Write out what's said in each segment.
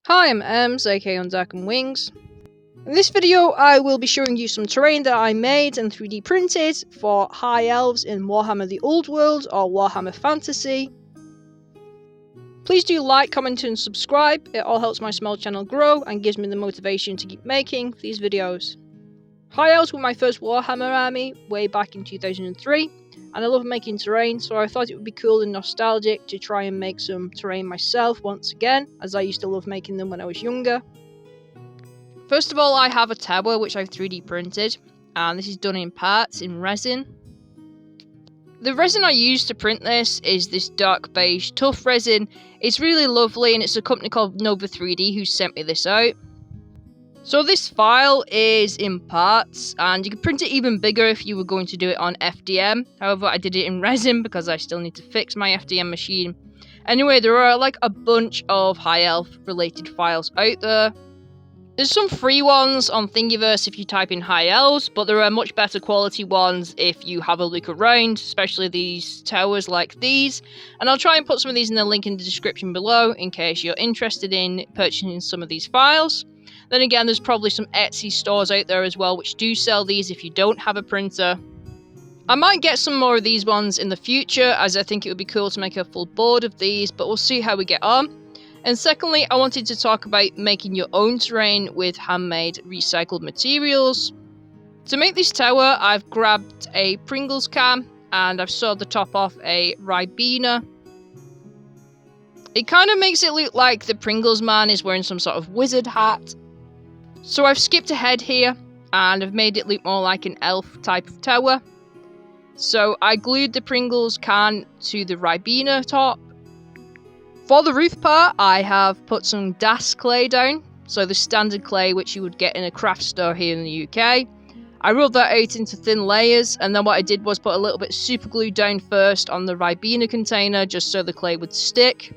Hi, I'm Ems, aka on Dark and Wings. In this video, I will be showing you some terrain that I made and 3D printed for High Elves in Warhammer the Old World or Warhammer Fantasy. Please do like, comment and subscribe, it all helps my small channel grow and gives me the motivation to keep making these videos. High Elves were my first Warhammer army way back in 2003, and I love making terrain, so I thought it would be cool and nostalgic to try and make some terrain myself once again, as I used to love making them when I was younger. First of all, I have a tower which I've 3D printed, and this is done in parts in resin. The resin I used to print this is this dark beige tough resin. It's really lovely, and it's a company called Nova 3D who sent me this out. So this file is in parts, and you could print it even bigger if you were going to do it on FDM. However, I did it in resin because I still need to fix my FDM machine. Anyway, there are like a bunch of High Elf related files out there. There's some free ones on Thingiverse if you type in High Elves, but there are much better quality ones if you have a look around, especially these towers like these. And I'll try and put some of these in the link in the description below in case you're interested in purchasing some of these files. Then again, there's probably some Etsy stores out there as well which do sell these if you don't have a printer. I might get some more of these ones in the future, as I think it would be cool to make a full board of these, but we'll see how we get on. And secondly, I wanted to talk about making your own terrain with handmade recycled materials. To make this tower, I've grabbed a Pringles can and I've sawed the top off a Ribena. It kind of makes it look like the Pringles man is wearing some sort of wizard hat. So I've skipped ahead here and I've made it look more like an elf type of tower. So I glued the Pringles can to the Ribena top. For the roof part, I have put some Das clay down, so the standard clay which you would get in a craft store here in the UK. I rubbed that out into thin layers, and then what I did was put a little bit of super glue down first on the Ribena container just so the clay would stick.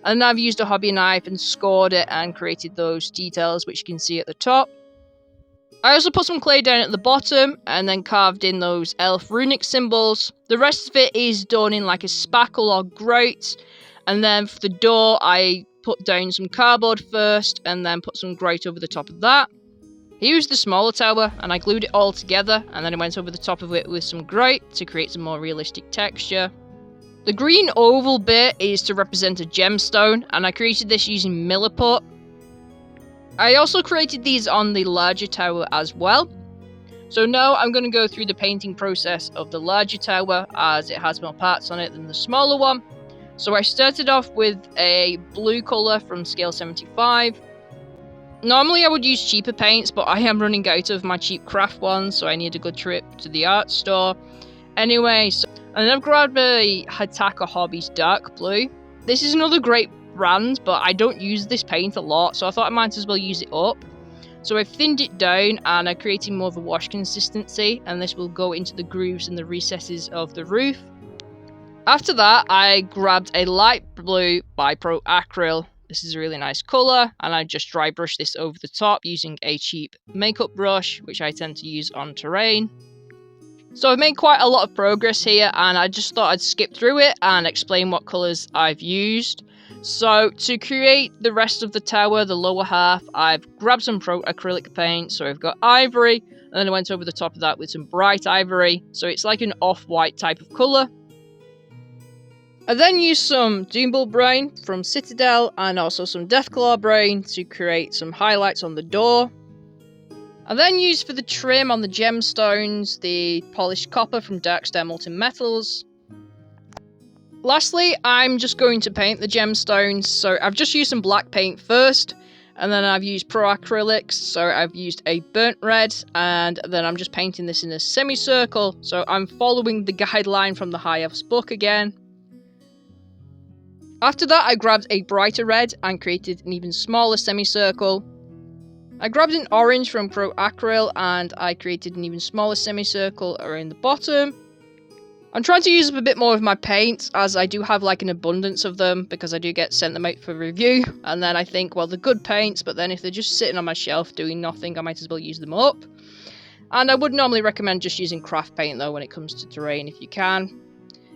And then I've used a hobby knife and scored it and created those details which you can see at the top. I also put some clay down at the bottom and then carved in those elf runic symbols. The rest of it is done in like a spackle or grout. And then for the door, I put down some cardboard first and then put some grout over the top of that. Here's the smaller tower, and I glued it all together and then I went over the top of it with some grout to create some more realistic texture. The green oval bit is to represent a gemstone, and I created this using Milliput. I also created these on the larger tower as well. So now I'm going to go through the painting process of the larger tower, as it has more parts on it than the smaller one. So I started off with a blue colour from scale 75. Normally I would use cheaper paints, but I am running out of my cheap craft ones, so I need a good trip to the art store. Anyway, and I've grabbed a Hataka Hobbies dark blue. This is another great brand, but I don't use this paint a lot, so I thought I might as well use it up. So I've thinned it down and I created more of a wash consistency, and this will go into the grooves and the recesses of the roof. After that, I grabbed a light blue by Pro Acryl. This is a really nice colour, and I just dry brushed this over the top using a cheap makeup brush, which I tend to use on terrain. So I've made quite a lot of progress here, and I just thought I'd skip through it and explain what colours I've used. So to create the rest of the tower, the lower half, I've grabbed some Pro Acrylic paint, so I've got ivory, and then I went over the top of that with some bright ivory, so it's like an off-white type of colour. I then used some Doombull Brain from Citadel and also some Deathclaw Brain to create some highlights on the door. I then used for the trim on the gemstones the polished copper from Darkstar Molten Metals. Lastly, I'm just going to paint the gemstones, so I've just used some black paint first, and then I've used Pro Acrylics, so I've used a burnt red, and then I'm just painting this in a semicircle, so I'm following the guideline from the High Elves book again. After that, I grabbed a brighter red and created an even smaller semicircle. I grabbed an orange from Pro Acryl and I created an even smaller semicircle around the bottom. I'm trying to use up a bit more of my paints, as I do have like an abundance of them because I do get sent them out for review, and then I think, well, they're good paints, but then if they're just sitting on my shelf doing nothing, I might as well use them up. And I would normally recommend just using craft paint though when it comes to terrain if you can.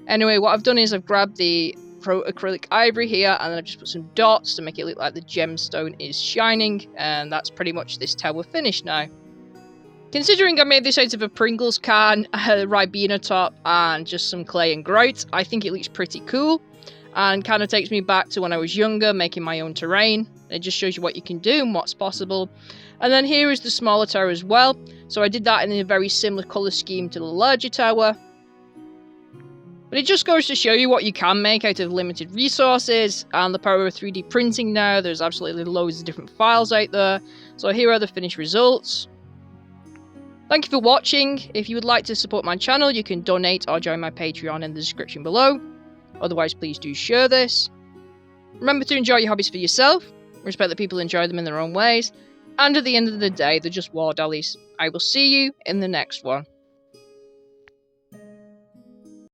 Anyway, what I've done is I've grabbed the acrylic ivory here, and then I've just put some dots to make it look like the gemstone is shining, and that's pretty much this tower finished now. Considering I made this out of a Pringles can, a Ribena top, and just some clay and grout, I think it looks pretty cool, and kind of takes me back to when I was younger, making my own terrain. It just shows you what you can do and what's possible. And then here is the smaller tower as well, so I did that in a very similar colour scheme to the larger tower. But it just goes to show you what you can make out of limited resources, and the power of 3D printing now. There's absolutely loads of different files out there. So here are the finished results. Thank you for watching. If you would like to support my channel, you can donate or join my Patreon in the description below. Otherwise, please do share this. Remember to enjoy your hobbies for yourself. Respect that people enjoy them in their own ways. And at the end of the day, they're just war dollies. I will see you in the next one.